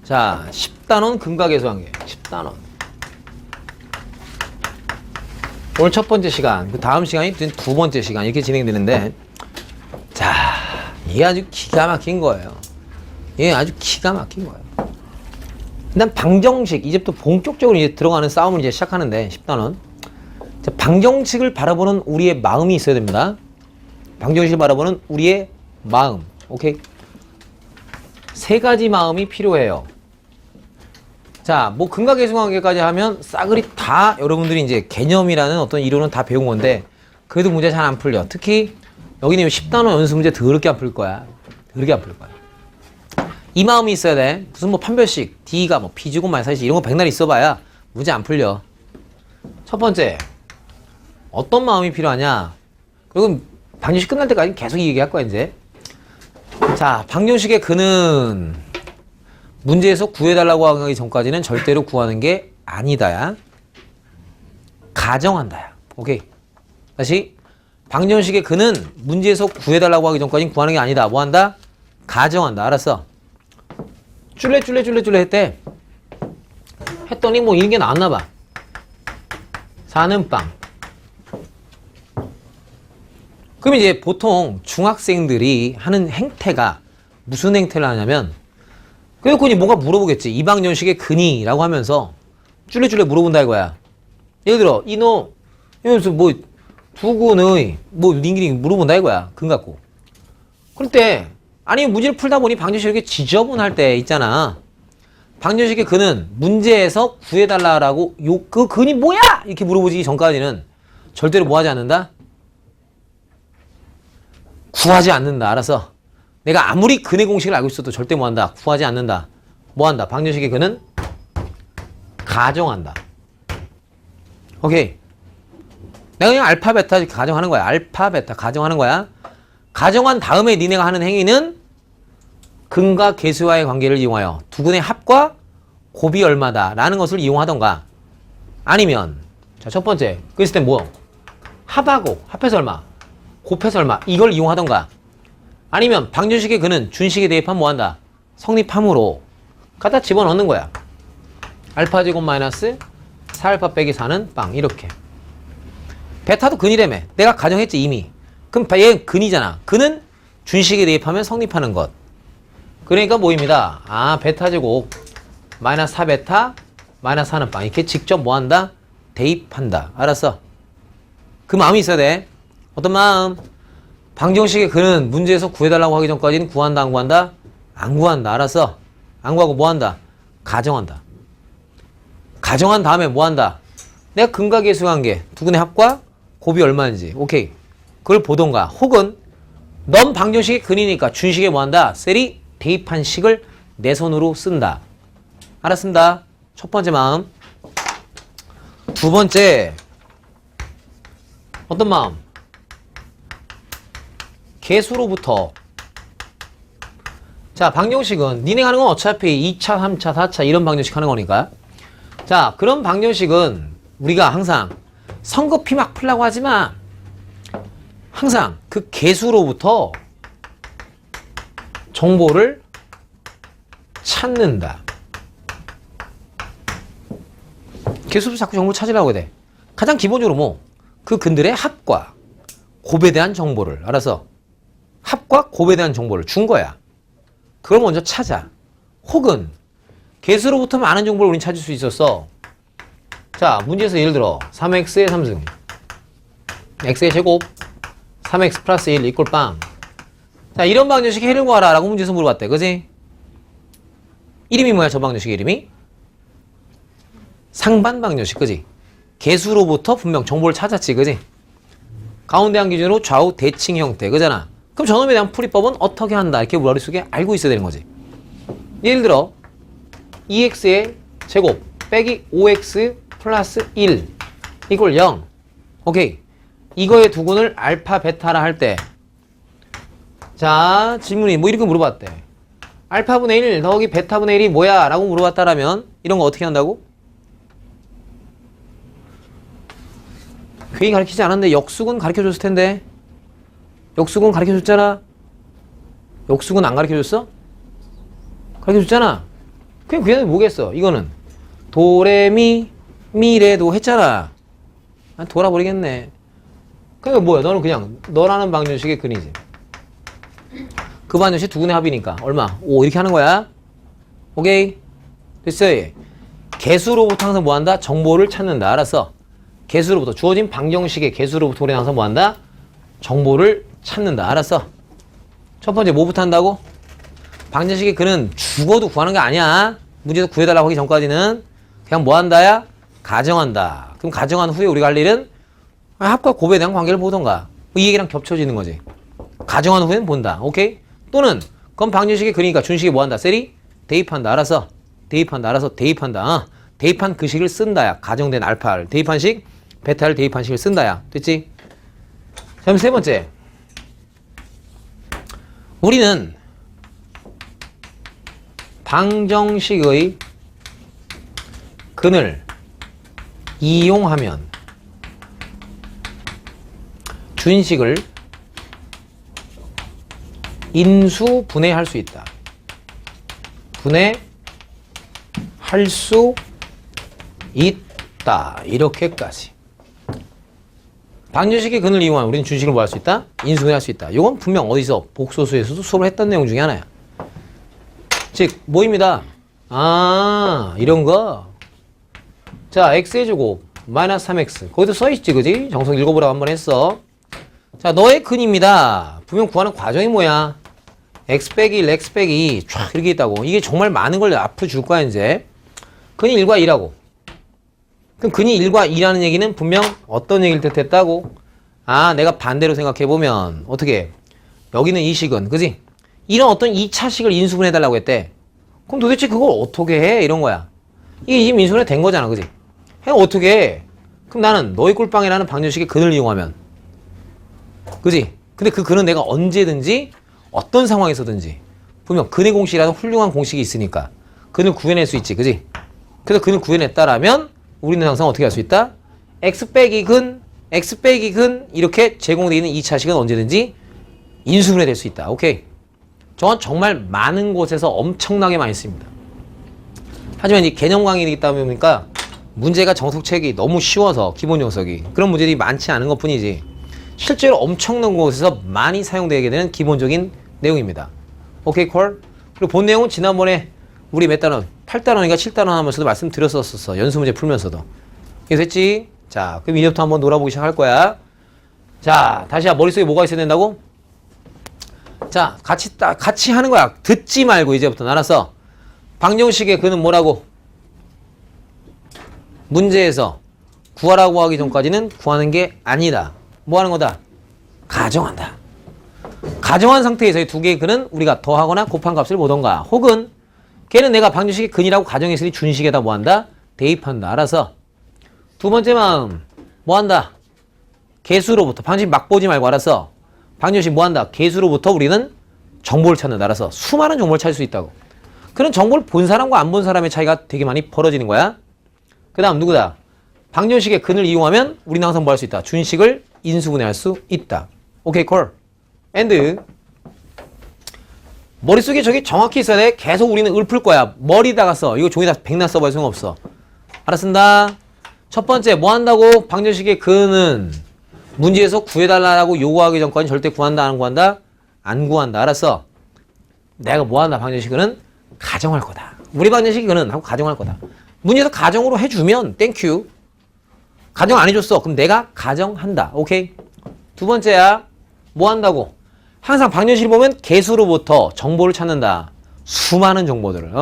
자, 10단원 근각계수관계. 10단원. 오늘 첫 번째 시간, 그 다음 시간이 두 번째 시간 이렇게 진행되는데, 자, 이게 아주 기가 막힌 거예요. 이게 아주 기가 막힌 거예요. 일단 방정식, 이제부터 본격적으로 이제 들어가는 싸움을 이제 시작하는데, 10단원. 자, 방정식을 바라보는 우리의 마음이 있어야 됩니다. 방정식을 바라보는 우리의 마음. 오케이? 세 가지 마음이 필요해요. 자, 뭐 근각계수관계까지 하면 싸그리 다 여러분들이 이제 개념이라는 어떤 이론은 다 배운 건데, 그래도 문제 잘 안 풀려. 특히 여기는 10단원 연습 문제 더럽게 안 풀 거야. 더럽게 안 풀 거야. 이 마음이 있어야 돼. 무슨 뭐 판별식, D가 뭐 B제곱 마이너스 4씩 이런 거 백날 있어봐야 문제 안 풀려. 첫 번째, 어떤 마음이 필요하냐? 그리고 방정식 끝날 때까지 계속 이 얘기할 거야 이제. 자, 방정식의 근은 문제에서 구해달라고 하기 전까지는 절대로 구하는 게 아니다야. 가정한다야. 오케이. 다시. 방정식의 근은 문제에서 구해달라고 하기 전까지는 구하는 게 아니다. 뭐 한다? 가정한다. 알았어. 쫄래 했대. 했더니 뭐 이런 게 나왔나 봐. 사는 빵. 그럼 이제 보통 중학생들이 하는 행태가 무슨 행태를 하냐면, 그래놓고 뭔가 물어보겠지. 이 방정식의 근이라고 하면서 쫄래 물어본다 이거야. 예를 들어 이놈 이러면서 뭐 두근의 뭐 링기링 물어본다 이거야. 근 갖고. 그럴 때 아니 문제를 풀다 보니 방정식이 이렇게 지저분할 때 있잖아. 방정식의 근은 문제에서 구해달라고 그 근이 뭐야? 이렇게 물어보지 전까지는 절대로 뭐 하지 않는다? 구하지 않는다. 알았어. 내가 아무리 근의 공식을 알고 있어도 절대 뭐 한다? 구하지 않는다. 뭐 한다? 방정식의 근은 가정한다. 오케이. 내가 그냥 알파, 베타 가정하는 거야. 알파, 베타 가정하는 거야. 가정한 다음에 니네가 하는 행위는 근과 계수와의 관계를 이용하여 두근의 합과 곱이 얼마다 라는 것을 이용하던가, 아니면 자, 첫 번째 그랬을 때 뭐? 합하고 합해서 얼마? 곱해서 얼마? 이걸 이용하던가, 아니면 방정식의 근은 준식에 대입하면 뭐한다? 성립함으로 갖다 집어넣는 거야. 알파 제곱 마이너스 4알파 빼기 4는 빵. 이렇게. 베타도 근이라며. 내가 가정했지 이미. 그럼 얘 근이잖아. 근은 준식에 대입하면 성립하는 것. 그러니까 뭐입니다. 아, 베타 제곱 마이너스 4베타 마이너스 4는 빵. 이렇게 직접 뭐한다? 대입한다. 알았어? 그 마음이 있어야 돼. 어떤 마음? 방정식의 근은 문제에서 구해달라고 하기 전까지는 구한다 안 구한다? 안 구한다. 알았어? 안 구하고 뭐 한다? 가정한다. 가정한 다음에 뭐 한다? 내가 근과 계수관계 두근의 합과 곱이 얼마인지 오케이 그걸 보던가, 혹은 넌 방정식의 근이니까 준식에 뭐 한다? 셀이 대입한 식을 내 손으로 쓴다. 알았습니다. 첫 번째 마음. 두 번째 어떤 마음? 계수로부터. 자, 방정식은 니네 하는 건 어차피 2차, 3차, 4차 이런 방정식 하는 거니까. 자, 그런 방정식은 우리가 항상 성급히 막 풀라고 하지 마. 항상 그 계수로부터 정보를 찾는다. 계수로부터 자꾸 정보를 찾으라고 돼. 가장 기본적으로 뭐? 그 근들의 합과 곱에 대한 정보를, 알아서 합과 곱에 대한 정보를 준 거야. 그걸 먼저 찾아. 혹은 계수로부터 많은 정보를 우린 찾을 수 있었어. 자, 문제에서 예를 들어 3x의 3승 x의 제곱 3x 플러스 1 이꼴 빵. 자, 이런 방정식 해를 구하라 라고 문제에서 물어봤대. 그지? 이름이 뭐야? 저 방정식 이름이? 상반 방정식. 그지? 계수로부터 분명 정보를 찾았지. 그지? 가운데 한 기준으로 좌우 대칭 형태. 그잖아. 그럼 저놈에 대한 풀이법은 어떻게 한다? 이렇게 머릿속에 알고 있어야 되는 거지. 예를 들어 2x의 제곱 빼기 5x 플러스 1 이꼴 0. 오케이. 이거의 두근을 알파 베타라 할 때, 자, 질문이 뭐 이렇게 물어봤대. 알파분의 1 더하기 베타분의 1이 뭐야? 라고 물어봤다라면 이런 거 어떻게 한다고? 괜히 가르치지 않았는데 역수근 가르쳐줬을 텐데. 역수근 가르쳐줬잖아. 역수근 안 가르쳐줬어? 가르쳐줬잖아. 그냥 뭐겠어. 이거는 도레미 미레도 했잖아. 돌아버리겠네. 그러니까 뭐야? 너는 그냥 너라는 방정식의 근이지. 그 방정식 두 근의 합이니까 얼마? 5 이렇게 하는 거야. 오케이? 됐어요. 개수로부터 항상 뭐한다? 정보를 찾는다. 알았어? 개수로부터 주어진 방정식의 개수로부터 우리는 항상 뭐한다? 정보를 찾는다. 알았어? 첫 번째 뭐부터 한다고? 방정식의 근은 죽어도 구하는 게 아니야. 문제에서 구해달라고 하기 전까지는 그냥 뭐한다야? 가정한다. 그럼 가정한 후에 우리가 할 일은 합과 곱에 대한 관계를 보던가. 이 얘기랑 겹쳐지는 거지. 가정한 후에는 본다. 오케이? 또는 그럼 방정식의 근이니까 준식이 뭐한다? 셀이 대입한다. 알았어? 대입한다. 알아서 대입한다. 대입한 그 식을 쓴다야. 가정된 알파를. 대입한 식, 베타를 대입한 식을 쓴다야. 됐지? 그럼 세 번째. 우리는 방정식의 근을 이용하면 준식을 인수 분해할 수 있다. 분해할 수 있다. 이렇게까지. 방정식의 근을 이용하면 우리는 준식을 뭐 할 수 있다? 인수 분해할 수 있다. 이건 분명 어디서 복소수에서도 수업을 했던 내용 중에 하나야. 즉 뭐입니다. 이런 거. 자, x제곱 마이너스 3x 거기도 써있지, 그지? 정석 읽어보라고 한번 했어. 자, 너의 근입니다. 분명 구하는 과정이 뭐야? x 빼기 1, x 빼기 2 쫙 이렇게 있다고. 이게 정말 많은 걸 앞으로 줄 거야 이제. 근이 1과 2라고. 그럼 근이 1과 2라는 얘기는 분명 어떤 얘기를 뜻했다고? 내가 반대로 생각해보면 어떻게 여기는 이 식은, 그지? 이런 어떤 2차식을 인수분해해달라고 했대. 그럼 도대체 그걸 어떻게 해? 이런 거야. 이게 이미 인수분해 된 거잖아, 그지? 해, 어떻게 해? 그럼 나는 너의 꿀빵이라는 방정식의 근을 이용하면, 그지? 근데 그 근은 내가 언제든지 어떤 상황에서든지 분명 근의 공식이라는 훌륭한 공식이 있으니까 근을 구해낼 수 있지, 그지? 그래서 근을 구해냈다라면 우리는 항상 어떻게 할 수 있다? x 빼기 근 이렇게 제공되어 있는 2차식은 언제든지 인수분해 될 수 있다. 오케이? 저건 정말 많은 곳에서 엄청나게 많이 씁니다. 하지만 이 개념 강의이기 때문이니까 문제가 정석책이 너무 쉬워서 기본 정석이 그런 문제들이 많지 않은 것 뿐이지 실제로 엄청난 곳에서 많이 사용되게 되는 기본적인 내용입니다. 오케이 콜? 그리고 본 내용은 지난번에 우리 몇 단원? 8단원인가 7단원 하면서도 말씀드렸었어. 연수 문제 풀면서도. 이해서 했지? 자, 그럼 이제부터 한번 놀아보기 시작할 거야. 자, 다시 머릿속에 뭐가 있어야 된다고? 자, 같이 하는 거야. 듣지 말고 이제부터. 알았어? 방정식의 근은 뭐라고? 문제에서 구하라고 하기 전까지는 구하는 게 아니다. 뭐 하는 거다? 가정한다. 가정한 상태에서의 두 개의 근은 우리가 더하거나 곱한 값을 보던가 혹은 걔는 내가 방정식의 근이라고 가정했으니 준식에다 뭐 한다? 대입한다. 알아서 두 번째 마음 뭐 한다? 개수로부터 방정식 막 보지 말고 알아서 방정식 뭐 한다? 개수로부터 우리는 정보를 찾는다. 알아서 수많은 정보를 찾을 수 있다고. 그런 정보를 본 사람과 안 본 사람의 차이가 되게 많이 벌어지는 거야. 그 다음 누구다? 방정식의 근을 이용하면 우리는 항상 뭐 할 수 있다? 준식을 인수분해할 수 있다. 오케이 콜. 엔드. 머릿속에 저기 정확히 있어야 돼. 계속 우리는 읊을 거야. 머리다가 써. 이거 종이다 백나 써봐야 소용없어. 알았습니다. 첫 번째 뭐 한다고? 방정식의 근은 문제에서 구해달라고 요구하기 전까지 절대 구한다 안 구한다? 안 구한다. 알았어? 내가 뭐 한다? 방정식 근은 가정할 거다. 우리 방정식 근은 하고 가정할 거다. 문제에서 가정으로 해주면 땡큐. 가정 안 해줬어. 그럼 내가 가정한다. 오케이? 두 번째야. 뭐 한다고? 항상 방정식을 보면 개수로부터 정보를 찾는다. 수많은 정보들을.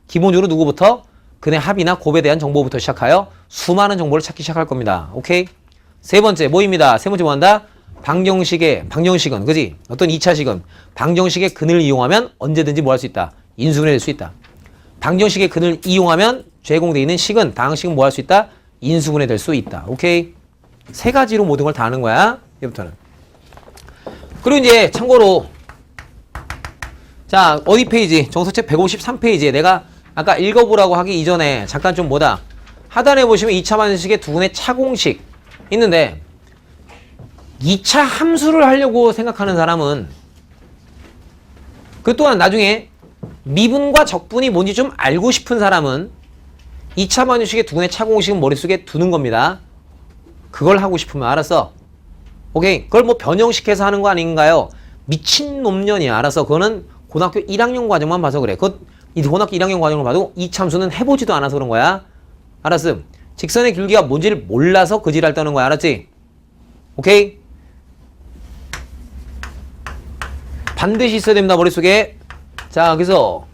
기본적으로 누구부터? 근의 합이나 곱에 대한 정보부터 시작하여 수많은 정보를 찾기 시작할 겁니다. 오케이? 세 번째 뭐입니다? 세 번째 뭐 한다? 방정식은 그지? 어떤 2차식은 방정식의 근을 이용하면 언제든지 뭐 할 수 있다? 인수분해 될 수 있다. 방정식의 근을 이용하면 제공되어 있는 식은 다항식은 뭐 할 수 있다? 인수분해 될 수 있다. 오케이? 세 가지로 모든 걸 다 하는 거야. 이제부터는. 그리고 이제 참고로 자 어디 페이지? 정석책 153페이지에 내가 아까 읽어보라고 하기 이전에 잠깐 좀 뭐다? 하단에 보시면 2차 방정식의 두 분의 차공식 있는데 2차 함수를 하려고 생각하는 사람은 그 또한 나중에 미분과 적분이 뭔지 좀 알고 싶은 사람은 2차 방정식의 두근의 차공식은 머릿속에 두는 겁니다. 그걸 하고 싶으면 알았어. 오케이. 그걸 뭐 변형식해서 하는 거 아닌가요? 미친놈년이야. 알았어. 그거는 고등학교 1학년 과정만 봐서 그래. 이 고등학교 1학년 과정을 봐도 이 참수는 해보지도 않아서 그런 거야. 알았음. 직선의 길기가 뭔지를 몰라서 그 지랄 떠는 거야. 알았지? 오케이? 반드시 있어야 됩니다. 머릿속에. 자, 그래서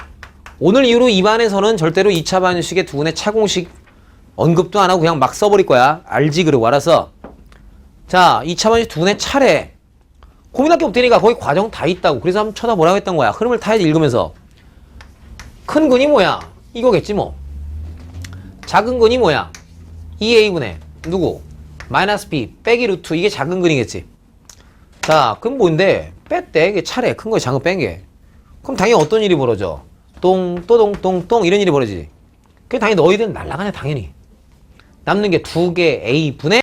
오늘 이후로 입안에서는 절대로 2차 방정식의 두근의 차공식 언급도 안 하고 그냥 막 써버릴 거야. 알지? 그러고 알아서. 자, 2차 방정식 두근의 차례. 고민할 게 없다니까. 거기 과정 다 있다고. 그래서 한번 쳐다보라고 했던 거야. 흐름을 타야지 읽으면서. 큰 근이 뭐야? 이거겠지 뭐. 작은 근이 뭐야? 2a분의 누구? 마이너스 b 빼기 루트. 이게 작은 근이겠지. 자, 그럼 뭔데? 뺐대. 이게 차례. 큰 거에 작은 거 뺀 게. 그럼 당연히 어떤 일이 벌어져? 똥, 또동, 똥, 똥 이런 일이 벌어지지. 그게 당연히 너희들은 날라가냐 당연히. 남는 게 2개 a분의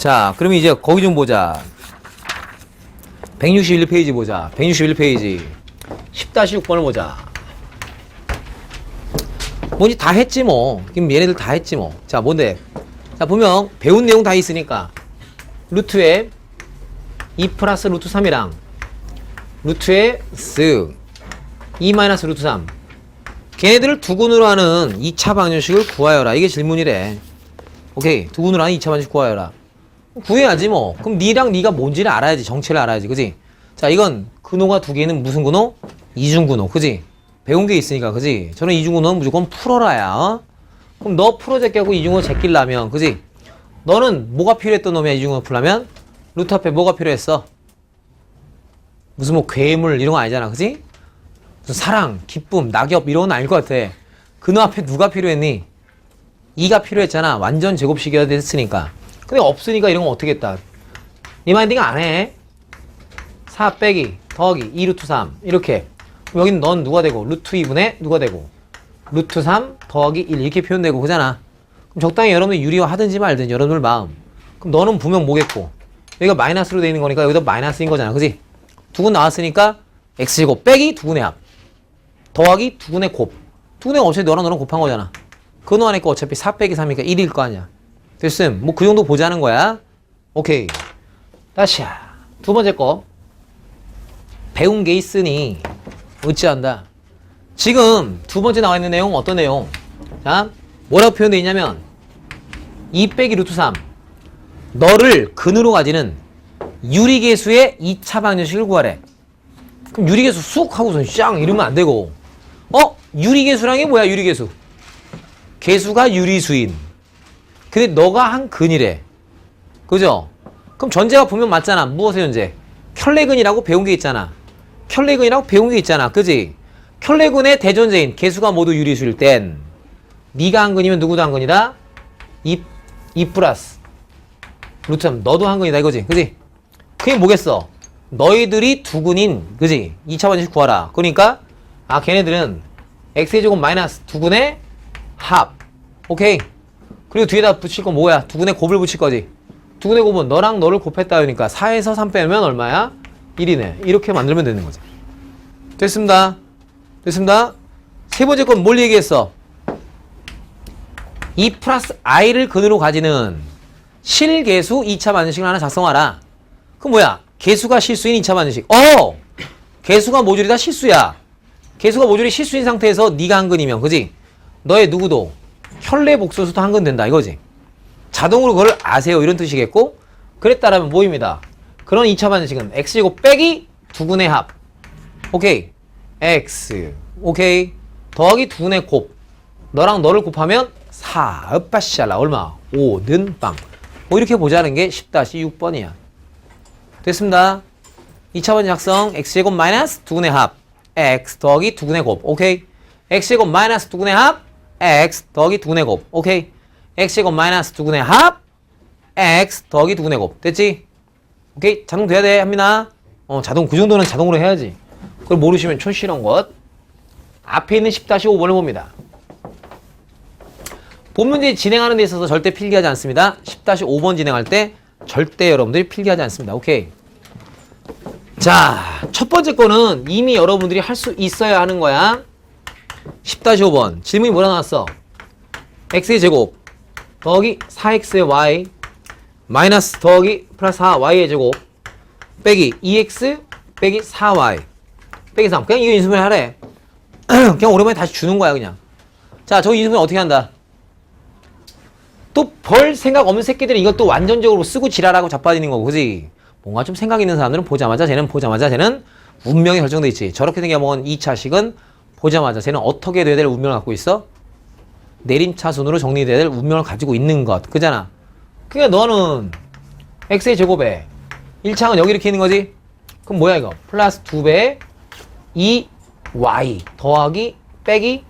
자, 그러면 이제 거기 좀 보자. 161페이지 보자. 161페이지. 10-6번을 보자. 뭐지 다 했지 뭐. 그럼 얘네들 다 했지 뭐. 자, 뭔데? 자, 보면 배운 내용 다 있으니까 루트에 2 플러스 루트 3이랑 루트에 쓱 2 마이너스 루트 3 걔네들을 두근으로 하는 2차 방정식을 구하여라. 이게 질문이래. 오케이. 두근으로 하는 2차 방정식 구하여라. 구해야지 뭐. 그럼 니랑 니가 뭔지를 알아야지. 정체를 알아야지. 그지? 자, 이건 근호가 두 개는 무슨 근호? 이중근호. 그지? 배운 게 있으니까. 그지? 저는 이중근호는 무조건 풀어라야. 어? 그럼 너 풀어 제끼고 이중근호 제끼려면 그지? 너는 뭐가 필요했던 놈이야? 이중근호 풀려면? 루트 앞에 뭐가 필요했어? 무슨 뭐 괴물 이런 거 아니잖아. 그지? 무슨 사랑, 기쁨, 낙엽 이런 건 아닐 것 같아. 근호 앞에 누가 필요했니? 2가 필요했잖아. 완전 제곱식이어야 됐으니까. 근데 없으니까 이런 건 어떻게 했다. 리마인딩 안 해. 4 빼기 더하기 2 루트 3 이렇게. 그럼 여기는 넌 누가 되고 루트 2분의 누가 되고 루트 3 더하기 1 이렇게 표현되고 그잖아. 그럼 적당히 여러분들 유리화 하든지 말든지 여러분들 마음. 그럼 너는 분명 뭐겠고 여기가 마이너스로 되어 있는 거니까 여기다 마이너스인 거잖아. 그지? 두근 나왔으니까 x제곱 빼기 두근의 합 더하기 두근의 곱. 두근의 어차피 너랑 곱한 거잖아. 근호 안에 거 어차피 4 빼기 3이니까 1일 거 아니야. 됐음. 뭐 그 정도 보자는 거야. 오케이. 다시 두 번째 거. 배운 게 있으니 어찌한다. 지금 두 번째 나와 있는 내용 어떤 내용? 자, 뭐라고 표현되어 있냐면 2 빼기 루트 3 너를 근으로 가지는 유리계수의 2차 방정식을 구하래. 그럼 유리계수 쑥 하고선 쌍 이러면 안 되고 유리계수란 게 뭐야? 유리계수 계수가 유리수인 근데 너가 한 근이래. 그죠? 그럼 전제가 보면 맞잖아. 무엇의 전제? 켤레근이라고 배운 게 있잖아. 켤레근이라고 배운 게 있잖아. 그지? 켤레근의 대전제인 계수가 모두 유리수일 땐 네가 한 근이면 누구도 한 근이다? 2 플러스 루트 3 너도 한 근이다 이거지. 그지? 그게 뭐겠어? 너희들이 두 근인 그지? 2차 방정식 구하라. 그러니까 걔네들은 x제곱 마이너스 두 근의 합. 오케이. 그리고 뒤에다 붙일 건 뭐야? 두 근의 곱을 붙일 거지. 두 근의 곱은 너랑 너를 곱했다 하니까 4에서 3 빼면 얼마야? 1이네. 이렇게 만들면 되는 거지. 됐습니다. 됐습니다. 세 번째 건 뭘 얘기했어? 2 플러스 i를 근으로 가지는 실계수 2차 방정식을 하나 작성하라. 그럼 뭐야? 계수가 실수인 2차 방정식. 계수가 모듈이다 실수야. 계수가 모듈이 실수인 상태에서 네가 한 근이면 그지? 너의 누구도 혈내 복소수도 한 근 된다 이거지. 자동으로 그걸 아세요 이런 뜻이겠고 그랬다라면 뭐입니다. 그런 2차 방정식은 x제곱 빼기 두 근의 합. 오케이. x 오케이 더하기 두 근의 곱. 너랑 너를 곱하면 4 으빠시알라 얼마? 5는 빵. 뭐 이렇게 보자는 게 10-6번이야. 됐습니다. 2차 방정식 작성 x제곱 마이너스 두 근의 합 x 더하기 두 근의 곱. 오케이. x제곱 마이너스 두 근의 합 x 더하기 두 근의 곱. 오케이. x제곱 마이너스 두 근의 합 x 더하기 두 근의 곱. 됐지? 오케이. 자동 돼야 돼 합니다. 자동 그 정도는 자동으로 해야지. 그걸 모르시면 촌스러운 것. 앞에 있는 10-5번을 봅니다. 본 문제 진행하는 데 있어서 절대 필기하지 않습니다. 10-5번 진행할 때 절대 여러분들이 필기하지 않습니다. 오케이. 자, 첫 번째 거는 이미 여러분들이 할 수 있어야 하는 거야. 10-5번 질문이 뭐라 나왔어? x의 제곱 더하기 4x의 y 마이너스 더하기 플러스 4y의 제곱 빼기 2x 빼기 4y 빼기 3 그냥 이거 인수분해 하래. 그냥 오랜만에 다시 주는 거야 그냥. 자, 저 인수분해 어떻게 한다? 또 벌 생각 없는 새끼들은 이것도 완전적으로 쓰고 지랄하고 자빠지는 거고 그지? 뭔가 좀 생각 있는 사람들은 보자마자 쟤는 운명이 결정돼 있지. 저렇게 생겨먹은 2차식은 보자마자 쟤는 어떻게 돼야 될 운명을 갖고 있어? 내림차순으로 정리돼야 될 운명을 가지고 있는 것. 그잖아. 그러니까 너는 x의 제곱에 1창은 여기 이렇게 있는 거지? 그럼 뭐야 이거? 플러스 2배 2y 더하기 빼기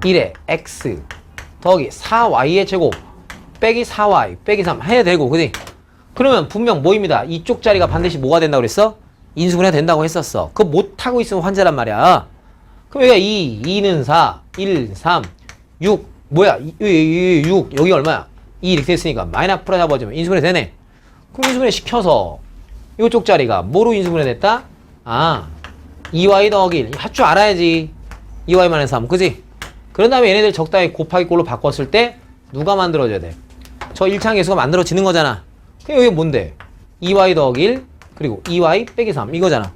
1에 x 더하기 4y의 제곱 빼기 4y 빼기 3 해야 되고 그지? 그러면 분명 뭐입니다. 이쪽 자리가 반드시 뭐가 된다고 그랬어? 인수분해가 된다고 했었어. 그거 못하고 있으면 환자란 말이야. 그럼 여기가 2, 2는 4, 1, 3, 6 뭐야? 6 여기 얼마야? 2 이렇게 됐으니까 마이너스 풀어 잡아주면 인수분해 되네. 그럼 인수분해 시켜서 이쪽 자리가 뭐로 인수분해 됐다? 아 2y 더하기 1 할 줄 알아야지. 2y-3 그지? 그런 다음에 얘네들 적당히 곱하기 꼴로 바꿨을 때 누가 만들어져야 돼? 저 1차항 계수가 만들어지는 거잖아. 그럼 여기 뭔데? 2y 더하기 1 그리고 2y 빼기 3 이거잖아.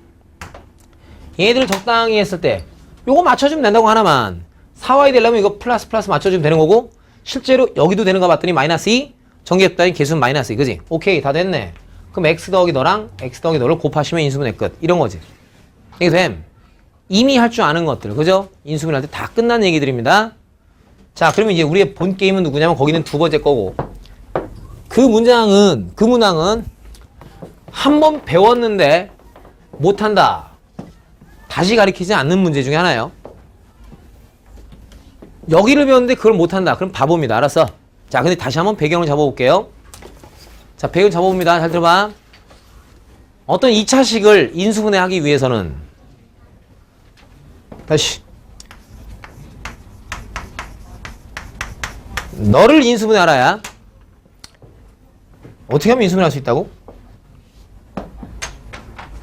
얘네들을 적당히 했을 때 요거 맞춰주면 된다고 하나만 4y 되려면 이거 플러스 맞춰주면 되는 거고 실제로 여기도 되는 거 봤더니 마이너스 2 전개했더니 개수는 마이너스 2 그지? 오케이 다 됐네. 그럼 x 더하기 너랑 x 더하기 너를 곱하시면 인수분해 끝 이런 거지. 이게 됨. 이미 할 줄 아는 것들 그죠? 인수분해할 때 다 끝난 얘기들입니다. 자 그러면 이제 우리의 본 게임은 누구냐면 거기는 두 번째 거고 그 문항은 한 번 배웠는데 못한다. 다시 가르치지 않는 문제 중에 하나예요. 여기를 배웠는데 그걸 못한다. 그럼 바보입니다. 알았어? 자 근데 다시 한번 배경을 잡아볼게요. 자 배경 잡아봅니다. 잘 들어봐. 어떤 2차식을 인수분해하기 위해서는 다시 너를 인수분해하라야. 어떻게 하면 인수분해할 수 있다고?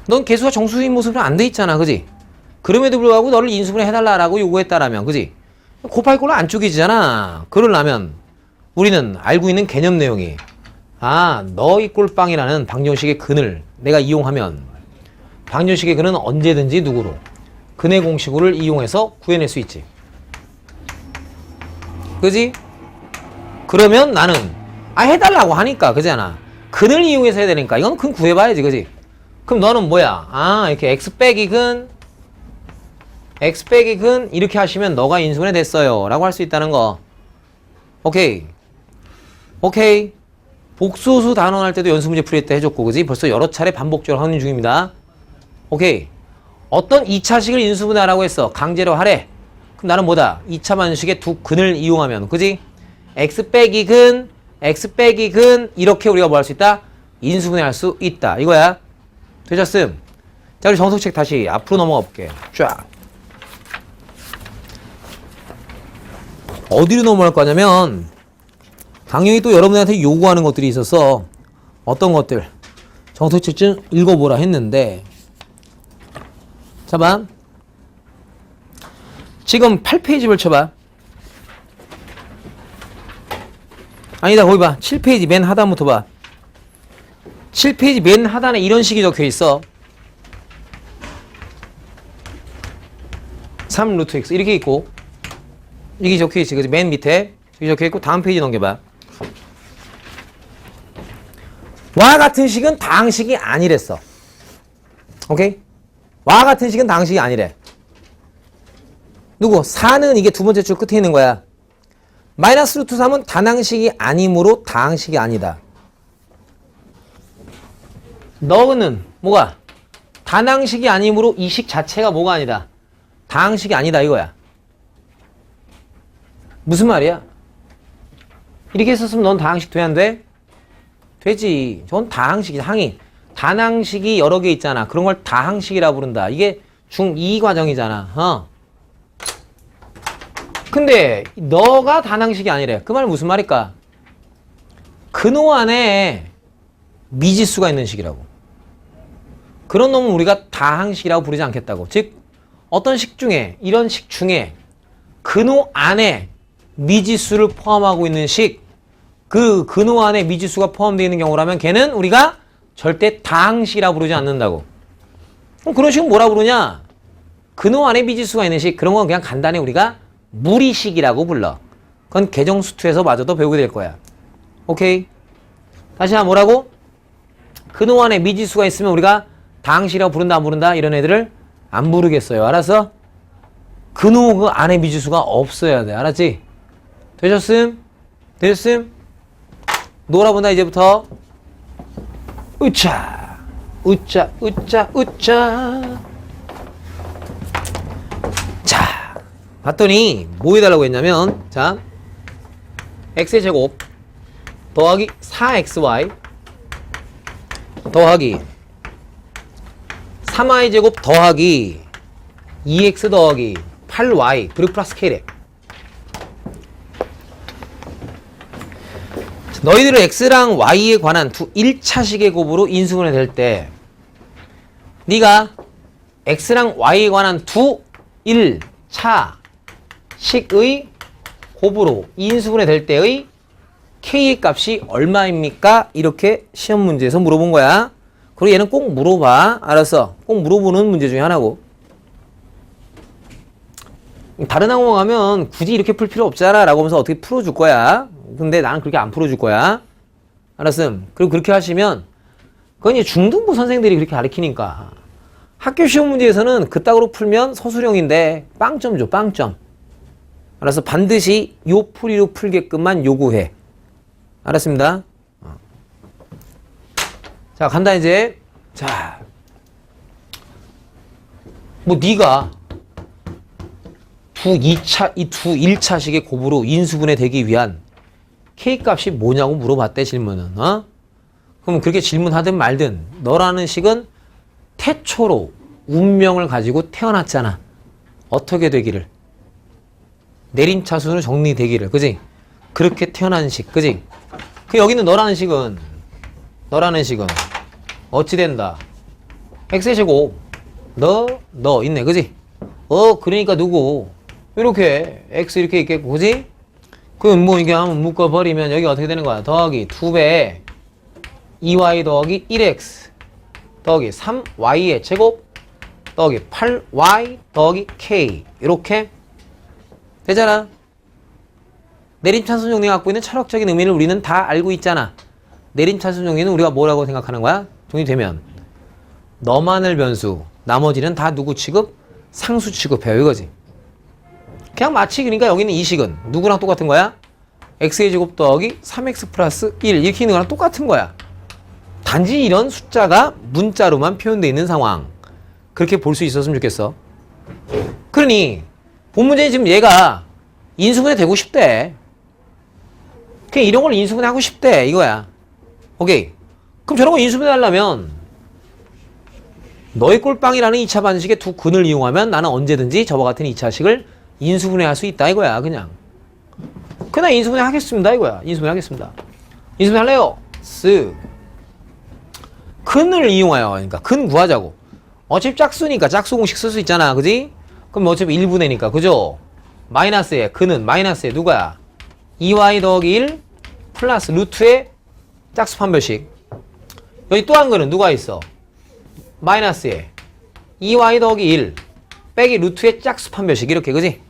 넌 개수가 정수인 모습으로 안 돼 있잖아 그지? 그럼에도 불구하고 너를 인수분해 해달라고 요구했다라면 그지? 곱할 걸로 안 쪼개지잖아. 그러려면 우리는 알고 있는 개념 내용이 아 너희 꼴빵이라는 방정식의 근을 내가 이용하면 방정식의 근은 언제든지 누구로 근의 공식을 이용해서 구해낼 수 있지 그지? 그러면 나는 해달라고 하니까 그잖아. 근을 이용해서 해야 되니까 이건 근 구해봐야지 그지? 그럼 너는 뭐야? 이렇게 x 빼기 근 이렇게 하시면 너가 인수분해 됐어요 라고 할 수 있다는 거. 오케이 복소수 단원할 때도 연수문제 풀이할 때 해줬고 그지? 벌써 여러 차례 반복적으로 하는 중입니다. 오케이 어떤 2차식을 인수분해하라고 했어. 강제로 하래. 그럼 나는 뭐다? 2차 방정식의 두 근을 이용하면 그지? x 빼기 근 이렇게 우리가 뭐 할 수 있다? 인수분해할 수 있다 이거야. 되셨음? 자 우리 정석책 다시 앞으로 넘어가 볼게요. 쫙 어디로 넘어갈 거냐면 강령이 또 여러분들한테 요구하는 것들이 있어서 어떤 것들 정석책 좀 읽어보라 했는데 자 봐 지금 8페이지를 쳐봐. 아니다 거기 봐 7페이지 맨 하단부터 봐. 7페이지 맨 하단에 이런 식이 적혀 있어. 3 루트 x 이렇게 있고 이게 적혀 있지 그지? 맨 밑에 이게 적혀 있고 다음 페이지 넘겨봐. 와 같은 식은 다항식이 아니랬어. 오케이? 와 같은 식은 다항식이 아니래. 누구? 4는 이게 두 번째 줄 끝에 있는 거야. 마이너스 루트 3은 단항식이 아니므로 다항식이 아니다. 너는 뭐가? 단항식이 아니므로 이 식 자체가 뭐가 아니다. 다항식이 아니다 이거야. 무슨 말이야? 이렇게 했었으면 넌 다항식 돼야 안 돼? 되지. 전 다항식이 항이 단항식이 여러 개 있잖아. 그런 걸 다항식이라 부른다. 이게 중2 과정이잖아. 근데 너가 단항식이 아니래. 그 말은 무슨 말일까? 근호 안에 미지수가 있는 식이라고. 그런 놈은 우리가 다항식이라고 부르지 않겠다고. 즉 어떤 식 중에 이런 식 중에 근호 안에 미지수를 포함하고 있는 식, 그 근호 안에 미지수가 포함되어 있는 경우라면 걔는 우리가 절대 다항식이라고 부르지 않는다고. 그럼 그런 식은 뭐라 부르냐? 근호 안에 미지수가 있는 식, 그런 건 그냥 간단히 우리가 무리식이라고 불러. 그건 계정수투에서 마저도 배우게 될 거야. 오케이? 다시 한번 뭐라고? 근호 안에 미지수가 있으면 우리가 다항식이라고 부른다 안 부른다? 이런 애들을 안 부르겠어요. 알았어? 근호 그 안에 미지수가 없어야 돼. 알았지? 되셨음? 되셨음? 놀아본다 이제부터. 으차 으짜 으짜 으짜. 자 봤더니 뭐 해달라고 했냐면 자 x의 제곱 더하기 4xy 더하기 3y 제곱 더하기 2x 더하기 8y 그리고 플러스 k래. 너희들은 x랑 y에 관한 두 1차식의 곱으로 인수분해 될 때 네가 x랑 y에 관한 두 1차식의 곱으로 인수분해 될 때의 k의 값이 얼마입니까? 이렇게 시험 문제에서 물어본 거야. 그리고 얘는 꼭 물어봐. 알았어. 꼭 물어보는 문제 중에 하나고. 다른 학원 가면 굳이 이렇게 풀 필요 없잖아 라고 하면서 어떻게 풀어줄 거야. 근데 나는 그렇게 안 풀어줄 거야. 알았음. 그리고 그렇게 하시면 그건 이제 중등부 선생들이 그렇게 가르치니까. 학교 시험 문제에서는 그따구로 풀면 서술형인데 빵점 줘. 빵점. 알았어. 반드시 요 풀이로 풀게끔만 요구해. 알았습니다. 자, 간다 이제. 자, 뭐 네가 이 두 1차식의 곱으로 인수분해 되기 위한 K값이 뭐냐고 물어봤대, 질문은. 그럼 그렇게 질문하든 말든 너라는 식은 태초로 운명을 가지고 태어났잖아. 어떻게 되기를? 내림차순으로 정리되기를. 그지? 그렇게 태어난 식. 그지? 여기는 너라는 식은 어찌 된다? x의 제곱 너 있네. 그지? 그러니까 누구? 이렇게 x 이렇게 있겠고. 그지? 그럼 뭐 이게 한번 묶어버리면 여기 어떻게 되는 거야? 더하기 2배 2y 더하기 1x 더하기 3y의 제곱 더하기 8y 더하기 k 이렇게 되잖아. 내림차순 정리가 갖고 있는 철학적인 의미를 우리는 다 알고 있잖아. 내림차순 정리는 우리가 뭐라고 생각하는 거야? 정리되면 너만을 변수, 나머지는 다 누구 취급? 상수 취급해요. 이거지. 그냥 마치 그러니까 여기는 이 식은 누구랑 똑같은 거야? x의 제곱 더하기 3x 플러스 1 이렇게 있는 거랑 똑같은 거야. 단지 이런 숫자가 문자로만 표현되어 있는 상황. 그렇게 볼 수 있었으면 좋겠어. 그러니 본 문제는 지금 얘가 인수분해 되고 싶대. 그냥 이런 걸 인수분해 하고 싶대 이거야. 오케이. 그럼 저런 거 인수분해 하려면 너의 꼴빵이라는 2차 반식의 두 근을 이용하면 나는 언제든지 저와 같은 2차식을 인수분해 할 수 있다 이거야. 그냥 인수분해 하겠습니다 이거야. 인수분해 하겠습니다. 인수분해 할래요? 쓱 근을 이용하여. 그러니까 근 구하자고. 어차피 짝수니까 짝수 공식 쓸 수 있잖아. 그지? 그럼 어차피 1분해니까. 그죠? 마이너스에 근은 마이너스에 누가야? 2y 더하기 1 플러스 루트의 짝수 판별식. 여기 또 한 근은 누가 있어? 마이너스에 2y 더하기 1 빼기 루트의 짝수 판별식. 이렇게. 그지?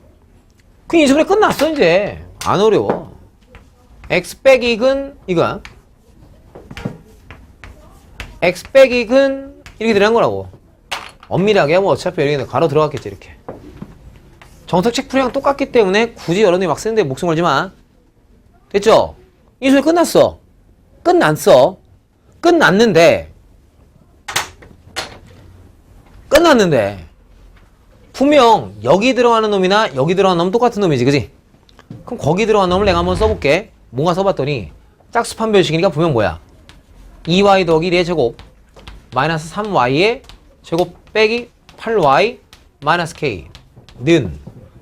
그 인수분해 끝났어 이제. 안 어려워. x 빼기 근 이거야. x 빼기 근 이렇게 들어간 거라고. 엄밀하게 뭐 어차피 여기는 가로 들어갔겠지. 이렇게. 정석책 풀이랑 똑같기 때문에 굳이 여러분들이 막 쓰는데 목숨 걸지 마. 됐죠? 인수분해 끝났어. 끝났는데 분명 여기 들어가는 놈이나 여기 들어가는 놈은 똑같은 놈이지. 그지? 그럼 거기 들어가는 놈을 내가 한번 써볼게. 뭔가 써봤더니 짝수 판별식이니까 분명 뭐야? 2y 더하기 1의 제곱 마이너스 3y의 제곱 빼기 8y 마이너스 k 는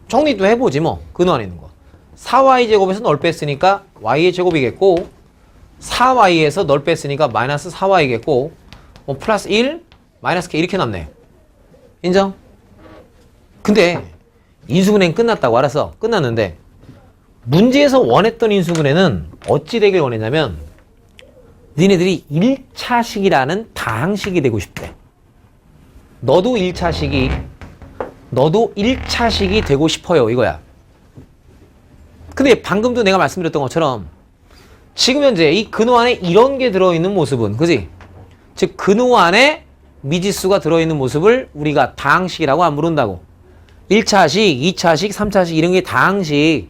정리 또 해보지 뭐. 근원 안에 있는 거 4y 제곱에서 널 뺐으니까 y의 제곱이겠고 4y에서 널 뺐으니까 마이너스 4y겠고 뭐 플러스 1 마이너스 k 이렇게 남네. 인정? 근데 인수분해는 끝났다고. 알았어. 끝났는데 문제에서 원했던 인수분해는 어찌 되길 원했냐면 니네들이 1차식이라는 다항식이 되고 싶대. 너도 1차식이 되고 싶어요 이거야. 근데 방금도 내가 말씀드렸던 것처럼 지금 현재 이 근호 안에 이런 게 들어있는 모습은, 그지? 즉 근호 안에 미지수가 들어있는 모습을 우리가 다항식이라고 안 부른다고. 1차식, 2차식, 3차식 이런 게 다항식.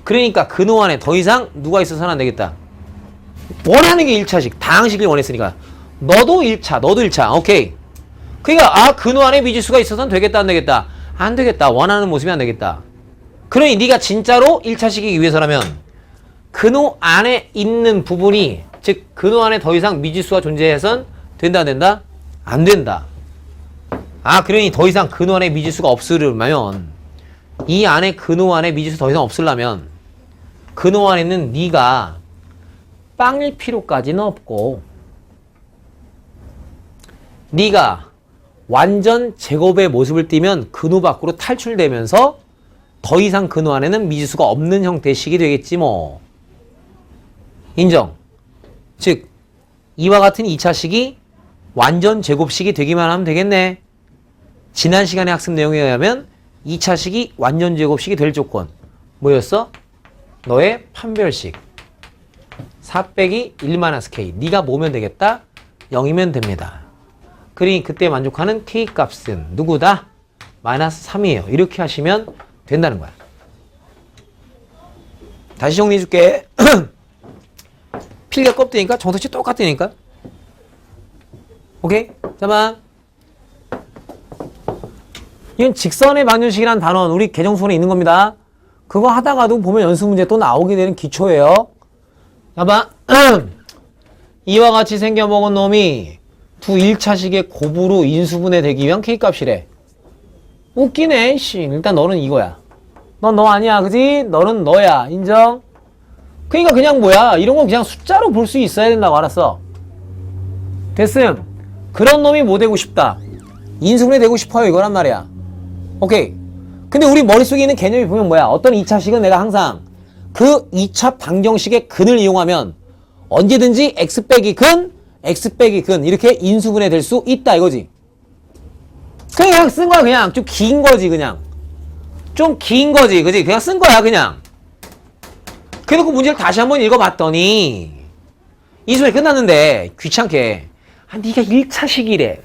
그러니까 근호 안에 더 이상 누가 있어서는 안 되겠다. 원하는 게 1차식, 다항식을 원했으니까 너도 1차. 오케이. 그러니까 근호 안에 미지수가 있어서는 되겠다 안 되겠다? 안 되겠다. 원하는 모습이 안 되겠다. 그러니 네가 진짜로 1차식이기 위해서라면 근호 안에 있는 부분이, 즉 근호 안에 더 이상 미지수가 존재해선 된다 안 된다? 안 된다. 그러니 더 이상 근호 안에 미지수가 없으려면, 이 안에 근호 안에 미지수 더 이상 없으려면 근호 안에는 네가 빵일 필요까지는 없고 네가 완전 제곱의 모습을 띠면 근호 밖으로 탈출되면서 더 이상 근호 안에는 미지수가 없는 형태의 식이 되겠지 뭐. 인정. 즉 이와 같은 2차식이 완전 제곱식이 되기만 하면 되겠네. 지난 시간의 학습 내용에 의하면 2차식이 완전 제곱식이 될 조건 뭐였어? 너의 판별식 4 빼기 1-k 네가 뭐면 되겠다? 0이면 됩니다. 그러니 그때 만족하는 k 값은 누구다? 마이너스 3이에요. 이렇게 하시면 된다는 거야. 다시 정리해 줄게. 필기가 껍데니까 정석치 똑같으니까. 오케이? 잠깐만. 이건 직선의 방정식이라는 단원 우리 개정수원에 있는 겁니다. 그거 하다가도 보면 연습 문제 또 나오게 되는 기초예요. 봐봐. 이와 같이 생겨먹은 놈이 두 1차식의 곱으로 인수분해 되기 위한 K값이래. 웃기네. 씨. 일단 너는 이거야. 넌 너 아니야. 그지? 너는 너야. 인정? 그러니까 그냥 뭐야. 이런 건 그냥 숫자로 볼 수 있어야 된다고. 알았어. 됐음. 그런 놈이 뭐 되고 싶다. 인수분해 되고 싶어요. 이거란 말이야. 오케이. 근데 우리 머릿속에 있는 개념이 보면 뭐야. 어떤 2차식은 내가 항상 그 2차 방정식의 근을 이용하면 언제든지 x 빼기 근, x 빼기 근 이렇게 인수분해 될 수 있다 이거지. 그냥 쓴 거야. 그냥 좀 긴 거지. 그냥 좀 긴 거지. 그지? 그냥 쓴 거야. 그냥 그래놓고 문제를 다시 한번 읽어봤더니 인수분해 끝났는데 귀찮게 네가 1차식이래.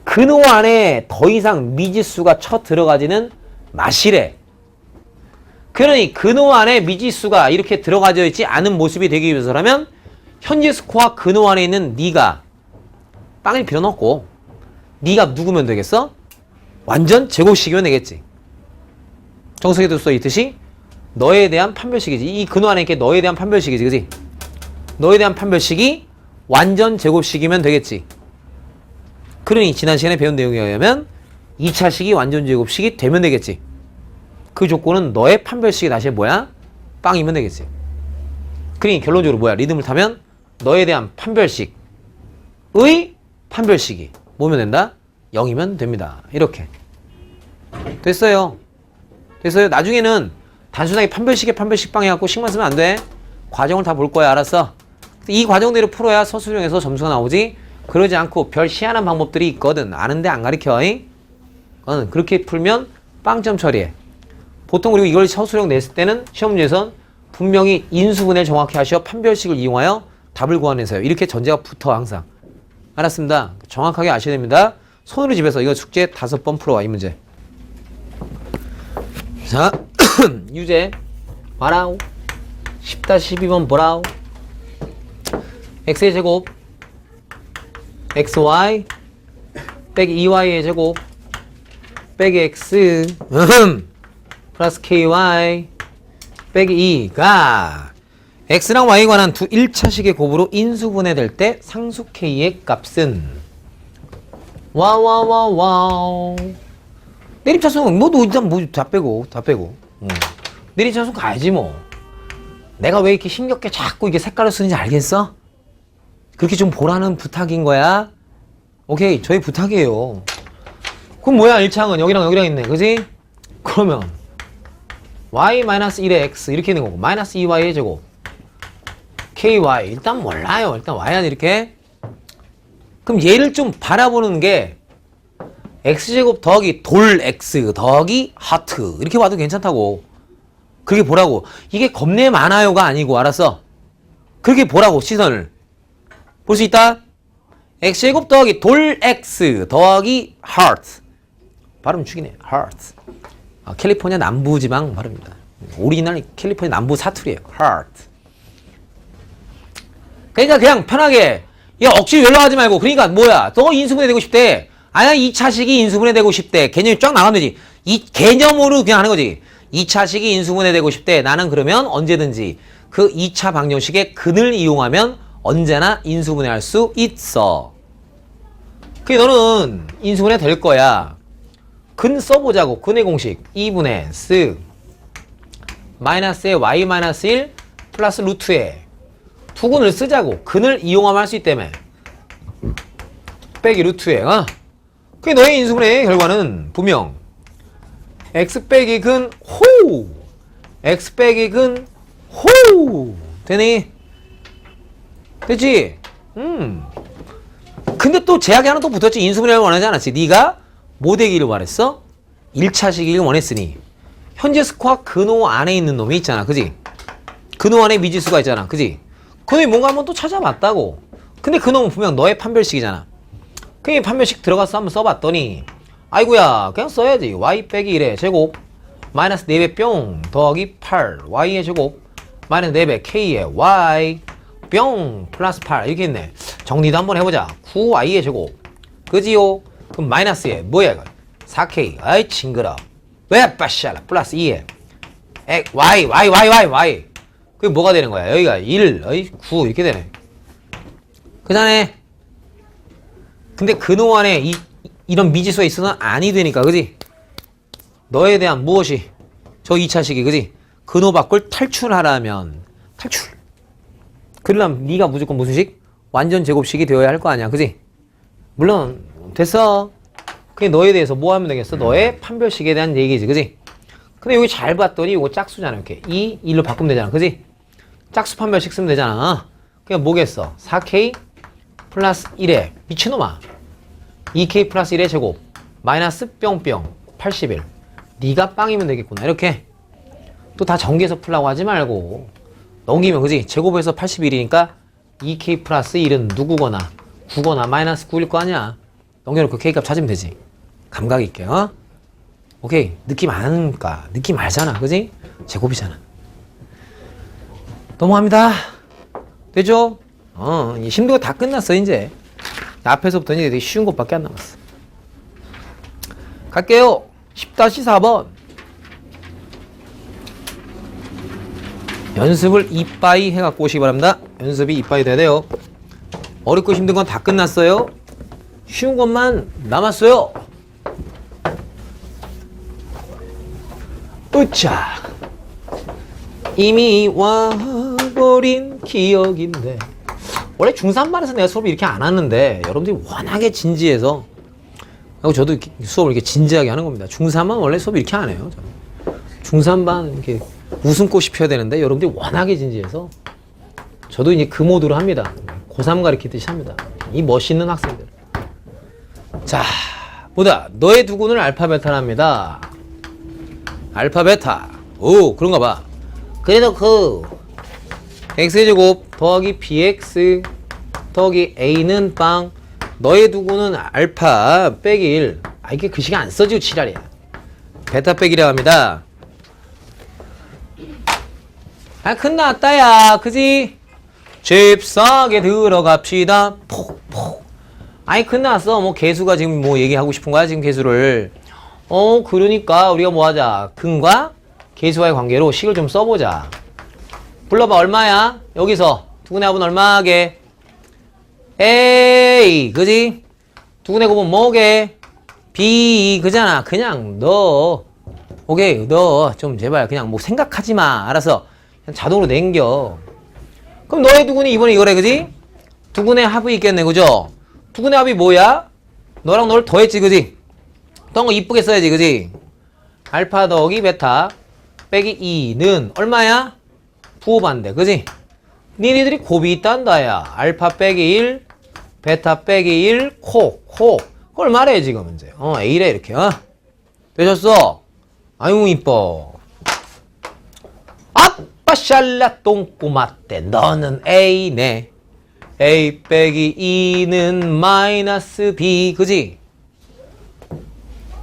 근호 안에 더 이상 미지수가 쳐 들어가지는 마시래. 그러니 근호 안에 미지수가 이렇게 들어가져 있지 않은 모습이 되기 위해서라면 현재 스코어 근호 안에 있는 네가 빵일 필요는 없고 네가 누구면 되겠어? 완전 제곱식이면 되겠지. 정석에도 써있듯이 너에 대한 판별식이지. 이 근호 안에 있게 너에 대한 판별식이지. 그지? 너에 대한 판별식이 완전 제곱식이면 되겠지. 그러니 지난 시간에 배운 내용에 의하면 2차식이 완전 제곱식이 되면 되겠지. 그 조건은 너의 판별식이 다시 뭐야? 빵이면 되겠지. 그러니 결론적으로 뭐야? 리듬을 타면 너에 대한 판별식의 판별식이 뭐면 된다? 0이면 됩니다. 이렇게. 됐어요. 됐어요. 나중에는 단순하게 판별식에 판별식 빵 해갖고 식만 쓰면 안 돼. 과정을 다 볼 거야. 알았어? 이 과정대로 풀어야 서술형에서 점수가 나오지. 그러지 않고 별 희한한 방법들이 있거든. 아는데 안 가르쳐. 그렇게 풀면 빵점 처리해. 보통 그리고 이걸 서술형 냈을 때는 시험 문제에선 분명히 인수분해를 정확히 하셔 판별식을 이용하여 답을 구하내세요. 이렇게 전제가 붙어 항상. 알았습니다. 정확하게 아셔야 됩니다. 손으로 집에서 이거 숙제 5번 풀어와 이 문제. 자 유제 봐라우 10-12번 보라우. x의 제곱 xy 빼기 2y의 제곱 빼기 x 플러스 ky 빼기 2가 x랑 y에 관한 두 1차식의 곱으로 인수분해 될 때 상수 k의 값은 와와와와우. 내림차순 너도 일단 뭐 다 빼고 내림차순 가야지 뭐. 내가 왜 이렇게 힘겹게 자꾸 이게 색깔을 쓰는지 알겠어? 그렇게 좀 보라는 부탁인 거야. 오케이, 저희 부탁이에요. 그럼 뭐야 1창은 여기랑 여기랑 있네. 그지? 그러면 y-1의 x 이렇게 있는 거고 마이너스 2y의 제곱 ky 일단 몰라요. 일단 y는 이렇게. 그럼 얘를 좀 바라보는 게 x제곱 더하기 돌 x 더하기 하트 이렇게 봐도 괜찮다고. 그렇게 보라고. 이게 겁내 많아요가 아니고 알았어? 그렇게 보라고 시선을. 볼 수 있다? x제곱 더하기 돌 x 더하기 하트. 발음 죽이네. 하트. 캘리포니아 남부지방 발음입니다. 오리지널 캘리포니아 남부 사투리예요. 하트. 그러니까 그냥 편하게 야 억지로 연락하지 말고. 그러니까 뭐야 너 인수분해 되고 싶대. 아니야 2차식이 인수분해 되고 싶대. 개념이 쫙 나가면 되지. 이 개념으로 그냥 하는 거지. 2차식이 인수분해 되고 싶대. 나는 그러면 언제든지 그 2차 방정식의 근을 이용하면 언제나 인수분해 할 수 있어. 그게 너는 인수분해 될 거야. 근 써보자고. 근의 공식 2분의 쓱 마이너스에 y 마이너스 1 플러스 루트에 두근을 쓰자고. 근을 이용하면 할 수 있다며. 빼기 루트에. 그게 너의 인수분해 결과는 분명 x 빼기 근 호 x 빼기 근 호 되니? 됐지? 근데 또 제약이 하나 또 붙었지. 인수분해를 원하지 않았지. 네가 뭐 되기를 원했어? 1차식이길 원했으니 현재 스코어 근호 안에 있는 놈이 있잖아. 그지? 근호 안에 미지수가 있잖아. 그지? 그 놈이 뭔가 한번 또 찾아봤다고. 근데 그 놈은 분명 너의 판별식이잖아. 그냥 판별식 들어가서 한번 써봤더니 아이고야 그냥 써야지. y 빼기 1의 제곱 마이너스 4배 뿅 더하기 8 y의 제곱 마이너스 4배 k의 y 뿅 플러스 8 이렇게 있네. 정리도 한번 해보자. 9y의 제곱 그지요? 그럼 마이너스에 뭐야 이거 4k 아이 징그러 왜 빠샤라 플러스 2에 y 그게 뭐가 되는 거야? 여기가 1 9 이렇게 되네. 그 다음에 근데 근호 안에 이런 미지수가 있어서는 아니 되니까 그지? 너에 대한 무엇이 저 2차식이 그지? 근호 밖을 탈출하라면 탈출 그러려면 네가 무조건 무슨 식? 완전 제곱식이 되어야 할 거 아니야 그지? 물론 됐어. 그게 너에 대해서 뭐 하면 되겠어? 너의 판별식에 대한 얘기지 그지? 근데 여기 잘 봤더니 이거 짝수잖아. 이렇게 2, 1로 바꾸면 되잖아 그지? 짝수 판별식 쓰면 되잖아. 그냥 뭐겠어? 4k 플러스 1에 미친놈아 2k 플러스 1의 제곱 마이너스 뿅뿅 81 네가 빵이면 되겠구나. 이렇게 또 다 전개해서 풀라고 하지 말고 넘기면 그지? 제곱해서 81이니까 2k 플러스 1은 누구거나 9거나 마이너스 9일 거 아니야. 넘겨놓고 k값 찾으면 되지. 감각 있게. 오케이. 느낌 아니까 느낌 알잖아 그지? 제곱이잖아. 넘어갑니다. 되죠? 힘든 거 다 끝났어 이제. 앞에서부터 이제 되게 쉬운 것밖에 안 남았어. 갈게요. 10-4번. 연습을 이빠이 해갖고 오시기 바랍니다. 연습이 이빠이 돼야 돼요. 어렵고 힘든 건 다 끝났어요. 쉬운 것만 남았어요. 으차. 이미 와버린 기억인데. 원래 중3반에서 내가 수업을 이렇게 안 하는데 여러분들이 워낙에 진지해서 하고 저도 이렇게 수업을 이렇게 진지하게 하는 겁니다. 중3은 원래 수업 이렇게 안 해요. 중3반 이렇게 웃음꽃이 피어야 되는데 여러분들이 워낙에 진지해서 저도 이제 그 모드로 합니다. 고3 가르치듯이 합니다. 이 멋있는 학생들. 자, 보다 너의 두근을 알파 베타로 합니다. 알파 베타. 오, 그런가 봐. 그래도 그 x제곱 더하기 bx 더하기 a는 빵 너의 두고는 알파 빼기 1 이게 글씨가 안 써지고 지랄이야. 베타 빼기라고 합니다. 끝났다 야 그지? 잽싸게 들어갑시다. 폭폭 끝났어. 뭐 개수가 지금 뭐 얘기하고 싶은 거야 지금 개수를. 그러니까 우리가 뭐 하자. 근과 개수와의 관계로 식을 좀 써보자. 불러봐. 얼마야? 여기서 두근의 합은 얼마게? A 그지? 두근의 곱은 뭐게? B 그잖아. 그냥 너 오케이 너 좀 제발 그냥 뭐 생각하지 마. 알아서 그냥 자동으로 남겨. 그럼 너의 두근이 이번에 이거래 그지? 두근의 합이 있겠네 그죠? 두근의 합이 뭐야? 너랑 너를 더했지 그지? 더한 거 이쁘게 써야지 그지? 알파 더하기 베타 빼기 2는 얼마야? 부호반대 그지? 니네들이 곱이 있단다 야. 알파 빼기 1 베타 빼기 1 그걸 말해 지금 이제. A래 이렇게. 되셨어? 아유 이뻐. 아빠 샬라 똥꼬마 때 너는 A네. A 빼기 2는 마이너스 B 그지?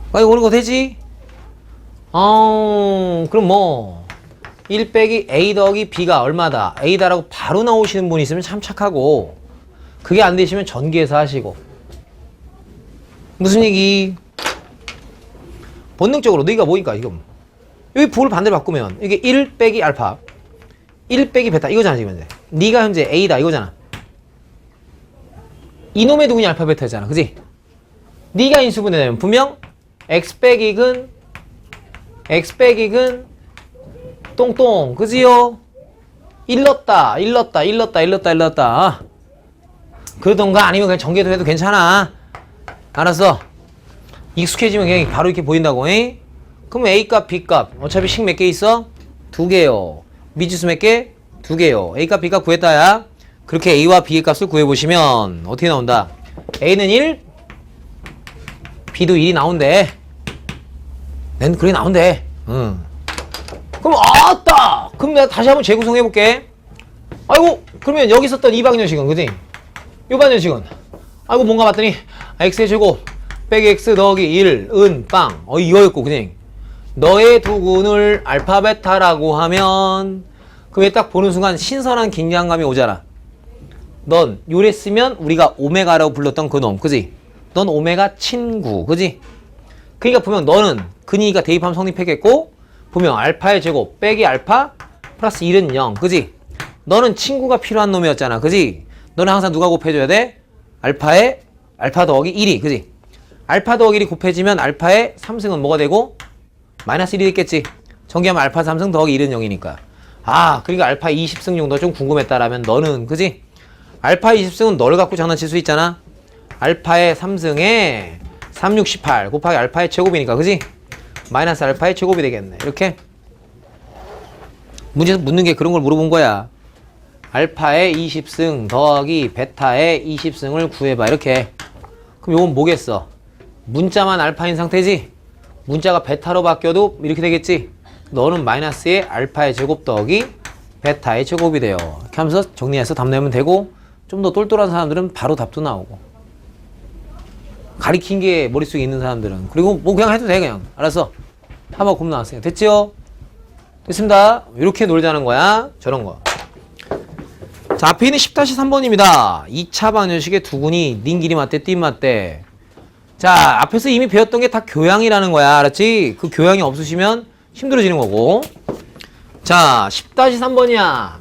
이거 오는 거 되지? 그럼 뭐 1 빼기 A 더하기 B가 얼마다? A다라고 바로 나오시는 분이 있으면 참 착하고 그게 안 되시면 전기해서 하시고. 무슨 얘기? 본능적으로 너희가 뭐니까 이거 여기 부호를 반대로 바꾸면 이게 1 빼기 알파 1 빼기 베타 이거잖아 지금 현재. 네가 현재 A다 이거잖아. 이놈의 누구냐 알파 베타잖아 그지? 네가 인수분해되면 분명 X 빼기 근 똥똥. 그지요? 일렀다. 그러던가 아니면 그냥 전개도 해도 괜찮아. 알았어. 익숙해지면 그냥 바로 이렇게 보인다고. 에? 그럼 A값, B값. 어차피 식 몇 개 있어? 2개요. 미지수 몇 개? 2개요. A값, B값 구했다야. 그렇게 A와 B의 값을 구해보시면 어떻게 나온다? A는 1, B도 1이 나온대. 난 그렇게 나온대. 응. 그럼 아따! 그럼 내가 다시 한번 재구성해볼게. 아이고, 그러면 여기 있었던 이 방정식은, 그지? 요 방정식은 아이고 뭔가 봤더니 x의 제곱 빼기 x 더하기 1 은 빵 이거였고, 그지? 너의 두근을 알파 베타라고 하면 그게 딱 보는 순간 신선한 긴장감이 오잖아. 넌 요랬으면 우리가 오메가라고 불렀던 그놈, 그지? 넌 오메가 친구, 그지? 그러니까 보면 너는 근이가 대입하면 성립했겠고, 보면 알파의 제곱 빼기 알파 플러스 1은 0, 그지? 너는 친구가 필요한 놈이었잖아, 그지? 너는 항상 누가 곱해줘야 돼? 알파에 알파 더하기 1이, 그지? 알파 더하기 1이 곱해지면 알파의 3승은 뭐가 되고? 마이너스 1이 됐겠지? 전개하면 알파 3승 더하기 1은 0이니까. 아, 그러니까 알파 20승 정도 좀 궁금했다라면 너는, 그지? 알파 20승은 널 갖고 장난칠 수 있잖아? 알파의 3승에 368 곱하기 알파의 제곱이니까, 그지? 마이너스 알파의 제곱이 되겠네. 이렇게 문제에서 묻는 게 그런 걸 물어본 거야. 알파의 20승 더하기 베타의 20승을 구해봐. 이렇게. 그럼 요건 뭐겠어? 문자만 알파인 상태지? 문자가 베타로 바뀌어도 이렇게 되겠지? 너는 마이너스의 알파의 제곱 더하기 베타의 제곱이 돼요. 이렇게 하면서 정리해서 답 내면 되고, 좀 더 똘똘한 사람들은 바로 답도 나오고, 가리킨 게 머릿속에 있는 사람들은, 그리고 뭐 그냥 해도 돼. 그냥 알았어. 한번 곱 나왔어요. 됐죠? 됐습니다. 이렇게 놀자는 거야. 저런 거. 자, 앞에 있는 10-3번입니다. 2차 방정식의 두근이 닌 길이 맞대, 띠 맞대. 자, 앞에서 이미 배웠던 게 다 교양이라는 거야. 알았지? 그 교양이 없으시면 힘들어지는 거고. 자, 10-3번이야.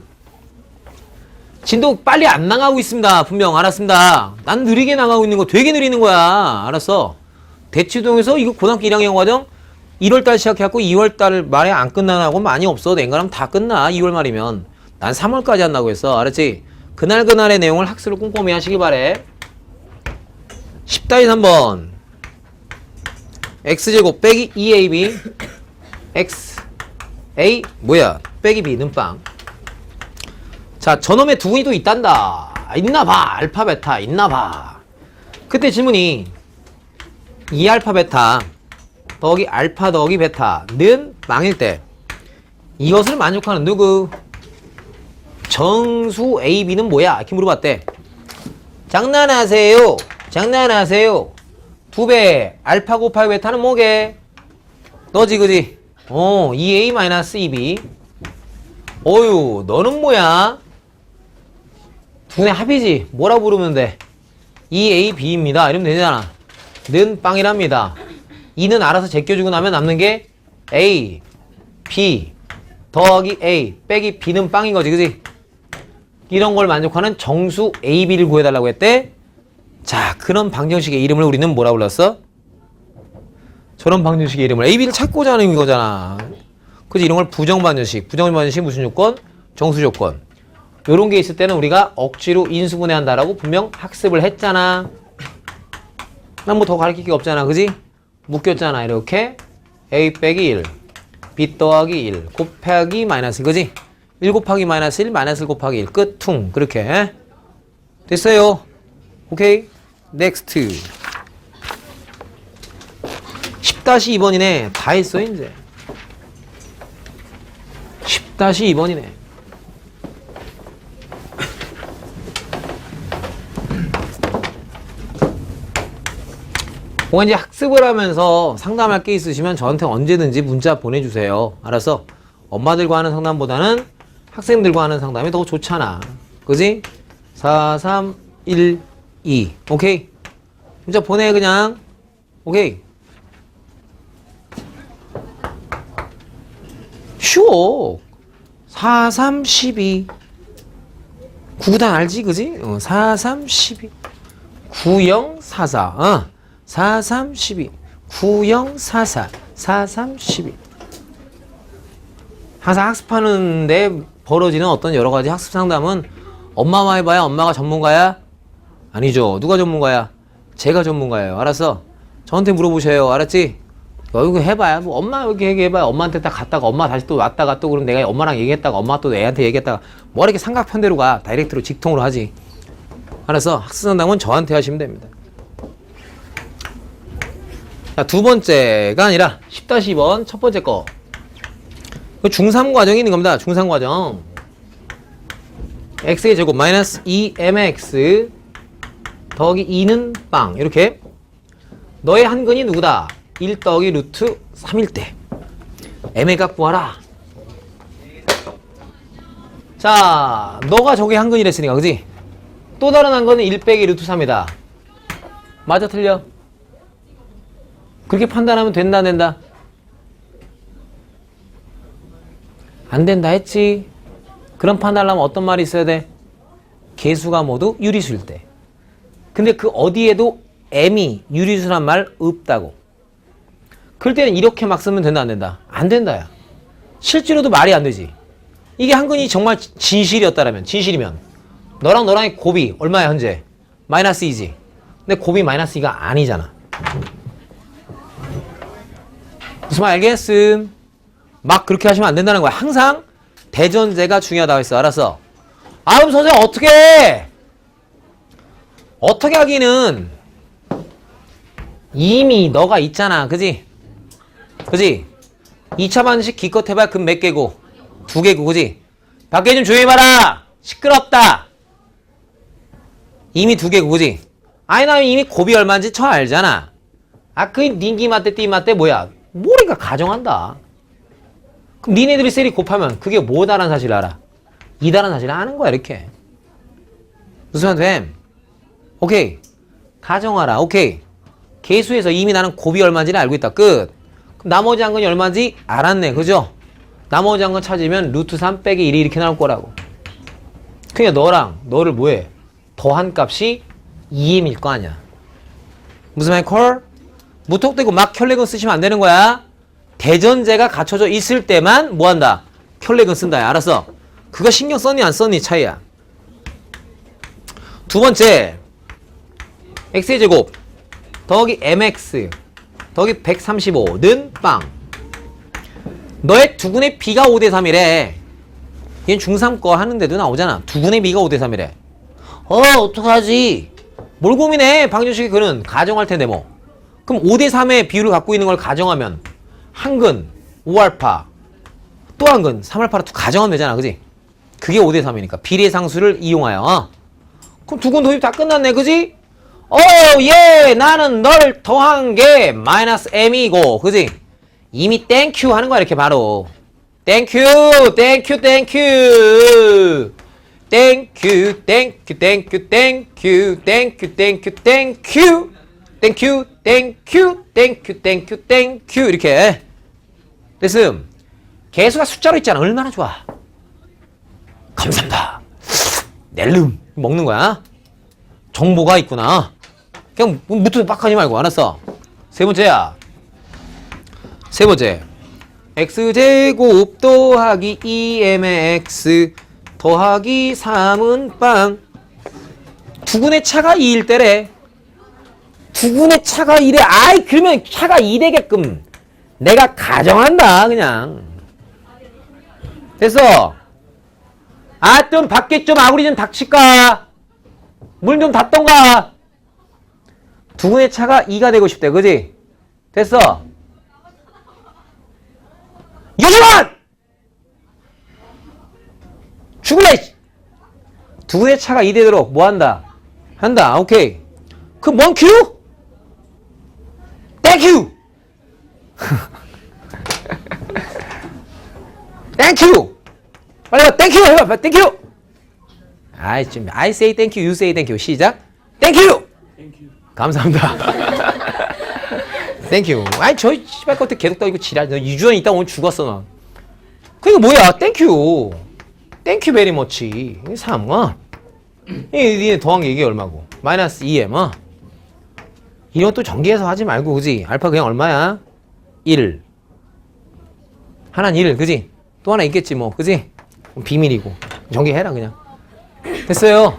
진도 빨리 안 나가고 있습니다. 분명. 알았습니다. 난 느리게 나가고 있는 거 되게 느리는 거야. 알았어. 대치동에서 이거 고등학교 1학년 과정 1월달 시작해갖고 2월달 말에 안 끝나고 많이 없어. 냉가라면 다 끝나. 2월 말이면. 난 3월까지 한다고 했어. 알았지? 그날그날의 내용을 학습을 꼼꼼히 하시기 바래. 10-3번. x제곱 빼기 2ab x a 뭐야? 빼기 b 는빵. 자, 저놈의 두근이 또 있단다. 있나봐. 알파 베타 있나봐. 그때 질문이 2알파 베타 더하기 알파 더하기 베타는 망일 때 이것을 만족하는 누구? 정수 A, B는 뭐야? 이렇게 물어봤대. 장난하세요. 장난하세요. 2배 알파 곱하기 베타는 뭐게? 너지, 그지? 2A-2B. 어휴, 너는 뭐야? 두뇌 합이지. 뭐라 부르면 돼? 2AB입니다. 이러면 되잖아. 는 빵이랍니다. 2는 알아서 제껴주고 나면 남는 게 A, B 더하기 A 빼기 B는 빵인 거지, 그지? 이런 걸 만족하는 정수 A, B를 구해달라고 했대. 자, 그런 방정식의 이름을 우리는 뭐라 불렀어? 저런 방정식의 이름을 A, B를 찾고자 하는 거잖아. 그지? 이런 걸 부정방정식. 부정방정식 무슨 조건? 정수조건. 요런 게 있을 때는 우리가 억지로 인수분해한다라고 분명 학습을 했잖아. 난 뭐 더 가르칠 게 없잖아, 그지? 묶였잖아. 이렇게 A 빼기 1 B 더하기 1 곱하기 마이너스, 그지? 1 곱하기 마이너스 1 마이너스 1 곱하기 1 끝 퉁. 그렇게 됐어요. 오케이. 넥스트. 10-2번이네. 다 했어 이제. 10-2번이네. 뭔가 이제 학습을 하면서 상담할 게 있으시면 저한테 언제든지 문자 보내주세요. 알았어? 엄마들과 하는 상담보다는 학생들과 하는 상담이 더 좋잖아. 그지? 4, 3, 1, 2. 오케이? 문자 보내, 그냥. 오케이? 쉬워. 4, 3, 12. 9구단 알지? 그지? 4, 3, 12. 9, 0, 4, 4. 4, 3, 12. 9, 0, 4, 4. 4, 3, 12. 항상 학습하는데 벌어지는 어떤 여러 가지 학습 상담은 엄마만 해봐야 엄마가 전문가야? 아니죠. 누가 전문가야? 제가 전문가예요. 알았어? 저한테 물어보셔요. 알았지? 이거 해봐야 뭐 엄마 이렇게 얘기해봐야 엄마한테 딱 갔다가 엄마 다시 또 왔다가 또 그럼 내가 엄마랑 얘기했다가 엄마 또 애한테 얘기했다가 뭐 이렇게 삼각편대로 가. 다이렉트로 직통으로 하지. 알았어? 학습 상담은 저한테 하시면 됩니다. 자, 두 번째가 아니라 10-2번 첫 번째 거. 중3 과정이 있는 겁니다. 중3 과정. x의 제곱 마이너스 2mx 더하기 2는 빵. 이렇게 너의 한근이 누구다? 1 더하기 루트 3일 때 m의 값 구하라. 자, 너가 저게 한근이랬으니까 그지? 또 다른 한근은 1 빼기 루트 3이다. 맞아 틀려? 그렇게 판단하면 된다 안 된다? 안 된다 했지? 그런 판단하려면 어떤 말이 있어야 돼? 개수가 모두 유리수일 때. 근데 그 어디에도 m이 유리수란 말 없다고. 그럴 때는 이렇게 막 쓰면 된다 안 된다? 안 된다야. 실제로도 말이 안 되지. 이게 한근이 정말 진실이었다라면, 진실이면 너랑 너랑의 곱이 얼마야 현재? 마이너스 2지. 근데 곱이 마이너스 2가 아니잖아. 무슨 말 알겠음? 막 그렇게 하시면 안 된다는 거야. 항상 대전제가 중요하다고 했어. 알았어? 아, 그럼 선생님 어떻게 해? 어떻게 하기는 이미 너가 있잖아. 그지? 그지? 2차 반식 기껏 해봐야 금 몇 개고? 2개고. 그지? 밖에 좀 조용히 봐라. 시끄럽다. 이미 2개고. 그지? 아니 나 이미 곱이 얼마인지 저 알잖아. 아, 그 닌기 맞대 띠 맞대 뭐야? 모르니까 가정한다. 그럼 니네들이 셀이 곱하면 그게 뭐다라는 사실을 알아? 이다라는 사실을 아는 거야. 이렇게. 무슨 말 됨? 오케이. 가정하라. 오케이. 계수에서 이미 나는 곱이 얼마인지는 알고 있다. 끝. 그럼 나머지 한근이 얼마인지 알았네. 그죠? 나머지 한근 찾으면 루트 3 빼기 1이 이렇게 나올 거라고. 그러니까 너를 뭐해? 더한 값이 2m일 거 아니야. 무슨 말 콜? 무턱대고 막 켤레근 쓰시면 안 되는 거야. 대전제가 갖춰져 있을 때만 뭐한다? 켤레근 쓴다. 알았어? 그거 신경 썼니 안 썼니 차이야. 두 번째, x의 제곱 더하기 mx 더하기 135는 빵. 너의 두근의 b가 5대3이래. 얘는 중3 거 하는데도 나오잖아. 두근의 b가 5대3이래. 어떡하지? 뭘 고민해? 방정식의 근은 가정할 텐데 뭐. 그럼 5대3의 비율을 갖고 있는 걸 가정하면 한근 5알파 또 한근 3알파로 또 가정하면 되잖아. 그지? 그게 5대3이니까 비례상수를 이용하여. 그럼 두근 도입 다 끝났네. 그지? 예, 나는 널 더한 게 마이너스 m이고, 그지? 이미 땡큐 하는 거야. 이렇게 바로 땡큐 땡큐 땡큐 땡큐 땡큐 땡큐 땡큐 땡큐 땡큐 땡큐 땡큐 땡큐 땡큐 땡큐 땡큐 이렇게 됐음. 개수가 숫자로 있잖아. 얼마나 좋아. 감사합니다. 낼름 먹는 거야. 정보가 있구나. 그냥 무투 빡 하지 말고. 알았어? 세 번째야. 세 번째. x제곱 더하기 2m의 x 더하기 3은 빵. 두근의 차가 2일 때래. 두근의 차가 2래. 아이, 그러면 차가 2 되게끔 내가 가정한다. 그냥. 됐어? 아, 좀 밖에 좀 아구리 좀 닥칠까? 물 좀 닫던가? 두근의 차가 2가 되고 싶대. 그지? 됐어? 여자만! 죽을래! 두근의 차가 2 되도록 뭐 한다? 한다. 오케이. 그 뭔 큐? 땡큐! 땡큐! 빨리 와, 땡큐! 해봐, 땡큐! 아이, 좀, I say thank you, you say thank you. 시작. 땡큐! 감사합니다. 땡큐. 아이, 저, 씨발 것들 계속 떠, 이거 지랄. 너 유주원 있다 오늘 죽었어, 너. 그니까 뭐야, 땡큐. 땡큐 베리 머치. 3, 니네 더한 게 이게 얼마고? 마이너스 2m, 이런 또 전개해서 하지 말고, 그지? 알파 그냥 얼마야? 1. 하나는 1, 그지? 또 하나 있겠지 뭐. 그지? 비밀이고. 전개해라 그냥. 됐어요.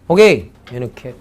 오케이. 이렇게.